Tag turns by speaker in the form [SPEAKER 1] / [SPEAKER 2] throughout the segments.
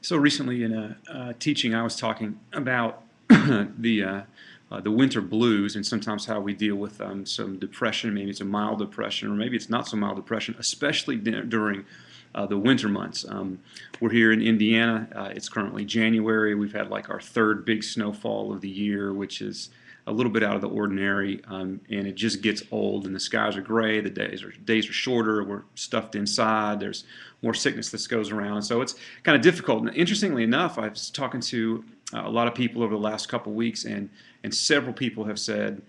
[SPEAKER 1] So recently in a teaching, I was talking about the winter blues and sometimes how we deal with some depression. Maybe it's a mild depression, or maybe it's not so mild depression, especially during the winter months. We're here in Indiana. It's currently January. We've had like our third big snowfall of the year, which is a little bit out of the ordinary, and it just gets old, and the skies are gray, the days are shorter, we're stuffed inside, there's more sickness that goes around, so it's kind of difficult. And interestingly enough, I was talking to a lot of people over the last couple of weeks, and several people have said,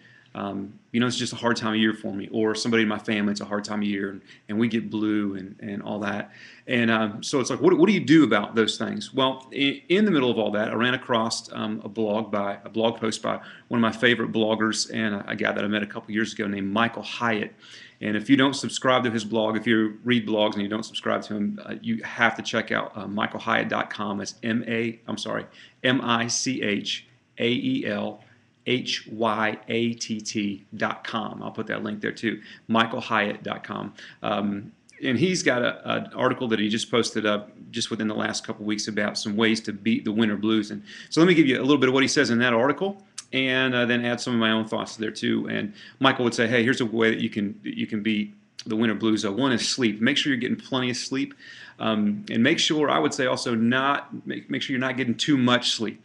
[SPEAKER 1] it's just a hard time of year for me, or somebody in my family, it's a hard time of year, and we get blue and all that. And so it's like, what do you do about those things? Well, in the middle of all that, I ran across a blog post by one of my favorite bloggers, and a guy that I met a couple years ago named Michael Hyatt. And if you don't subscribe to his blog, if you read blogs and you don't subscribe to him, you have to check out michaelhyatt.com. It's MichaelHyatt.com. I'll put that link there too, michaelhyatt.com. And he's got an article that he just posted up just within the last couple of weeks about some ways to beat the winter blues. And so let me give you a little bit of what he says in that article, and then add some of my own thoughts there too. And Michael would say, hey, here's a way that you can beat the winter blues. One is sleep. Make sure you're getting plenty of sleep, and make sure, I would say also, make sure you're not getting too much sleep.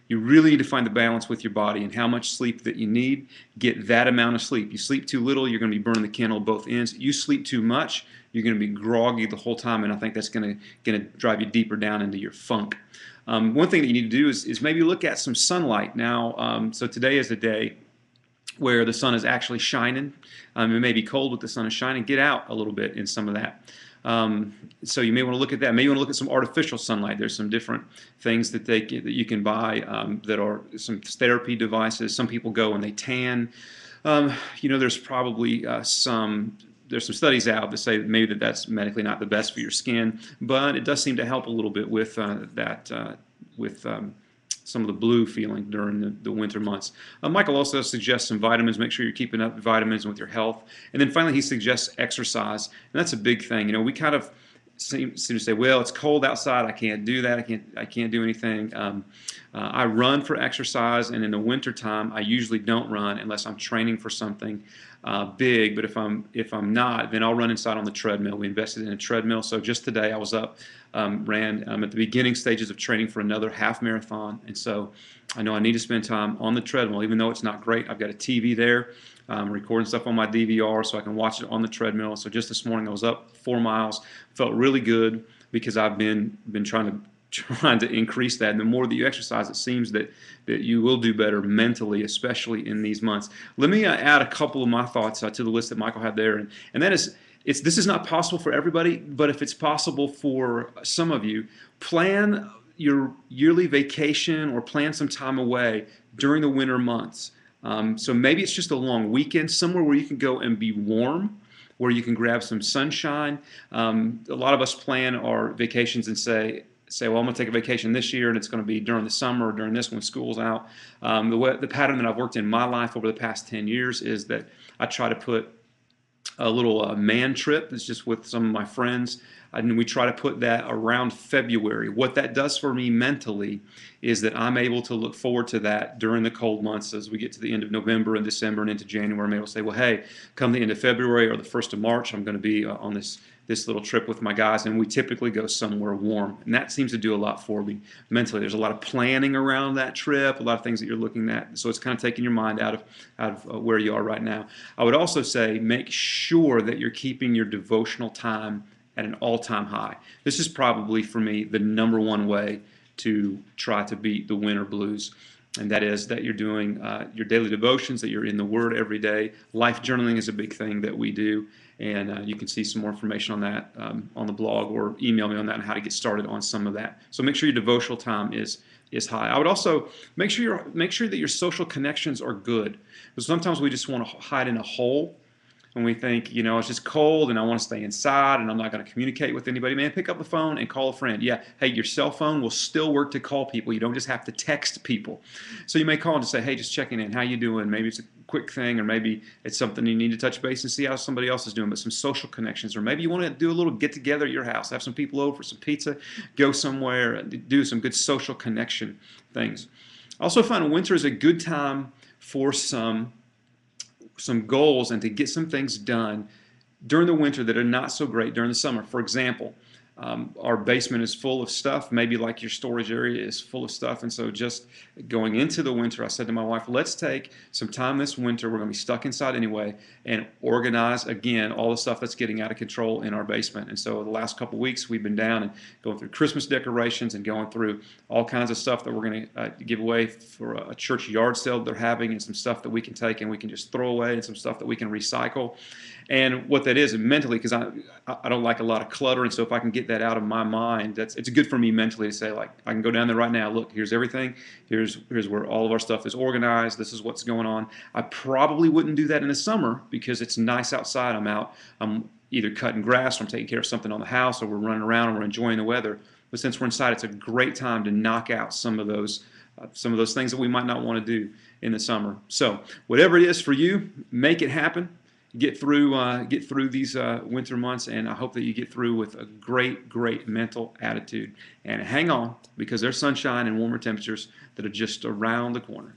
[SPEAKER 1] You really need to find the balance with your body and how much sleep that you need. Get that amount of sleep. You sleep too little, you're going to be burning the candle at both ends. You sleep too much, you're going to be groggy the whole time, and I think that's going to drive you deeper down into your funk. One thing that you need to do is maybe look at some sunlight. Now, so today is a day where the sun is actually shining. It may be cold, but the sun is shining. Get out a little bit in some of that. So you may want to look at that. Maybe you want to look at some artificial sunlight. There's some different things that you can buy that are some therapy devices. Some people go and they tan. There's probably there's some studies out that say maybe that's medically not the best for your skin, but it does seem to help a little bit with some of the blue feeling during the winter months. Michael also suggests some vitamins. Make sure you're keeping up vitamins with your health. And then finally, he suggests exercise, and that's a big thing. We kind of seem to say, well, it's cold outside, I can't do that, I can't do anything. I run for exercise, and in the winter time, I usually don't run unless I'm training for something big. But if I'm not, then I'll run inside on the treadmill. We invested in a treadmill, so just today I was up, ran at the beginning stages of training for another half marathon, and so I know I need to spend time on the treadmill, even though it's not great. I've got a TV there. I'm recording stuff on my DVR so I can watch it on the treadmill. So just this morning I was up 4 miles. Felt really good because I've been trying to increase that. And the more that you exercise, it seems that you will do better mentally, especially in these months. Let me add a couple of my thoughts to the list that Michael had there, and that is, this is not possible for everybody, but if it's possible for some of you, plan your yearly vacation or plan some time away during the winter months. So maybe it's just a long weekend somewhere where you can go and be warm, where you can grab some sunshine. A lot of us plan our vacations and say, well, I'm going to take a vacation this year, and it's going to be during the summer or during this when school's out. The pattern that I've worked in my life over the past 10 years is that I try to put a little man trip. It's just with some of my friends, and we try to put that around February. What that does for me mentally is that I'm able to look forward to that during the cold months as we get to the end of November and December and into January. I'm able to say, well, hey, come the end of February or the 1st of March, I'm going to be on this little trip with my guys, and we typically go somewhere warm. And that seems to do a lot for me mentally. There's a lot of planning around that trip, a lot of things that you're looking at. So it's kind of taking your mind out of where you are right now. I would also say make sure that you're keeping your devotional time at an all-time high. This is probably, for me, the #1 way to try to beat the winter blues. And that is that you're doing your daily devotions, that you're in the Word every day. Life journaling is a big thing that we do, and you can see some more information on that on the blog, or email me on that and how to get started on some of that. So make sure your devotional time is high. I would also make sure that your social connections are good, because sometimes we just want to hide in a hole. and we think, you know, it's just cold and I want to stay inside and I'm not going to communicate with anybody. Man, pick up the phone and call a friend. Yeah, hey, your cell phone will still work to call people. You don't just have to text people. So you may call and just say, hey, just checking in. How you doing? Maybe it's a quick thing, or maybe it's something you need to touch base and see how somebody else is doing, but some social connections. Or maybe you want to do a little get together at your house, have some people over, some pizza, go somewhere, do some good social connection things. I also find winter is a good time for some goals and to get some things done during the winter that are not so great during the summer. For example, our basement is full of stuff, maybe like your storage area is full of stuff, and so just going into the winter, I said to my wife, let's take some time this winter, we're going to be stuck inside anyway, and organize again all the stuff that's getting out of control in our basement. And so the last couple weeks we've been down and going through Christmas decorations and going through all kinds of stuff that we're going to give away for a church yard sale they're having, and some stuff that we can take and we can just throw away, and some stuff that we can recycle. And what that is mentally, because I don't like a lot of clutter, and so if I can get that out of my mind, it's good for me mentally to say, like, I can go down there right now, look, here's everything, here's where all of our stuff is organized, this is what's going on. I probably wouldn't do that in the summer because it's nice outside. I'm either cutting grass, or I'm taking care of something on the house, or we're running around and we're enjoying the weather. But since we're inside, it's a great time to knock out some of those things that we might not want to do in the summer. So whatever it is for you, make it happen. Get through these winter months, and I hope that you get through with a great mental attitude. And hang on, because there's sunshine and warmer temperatures that are just around the corner.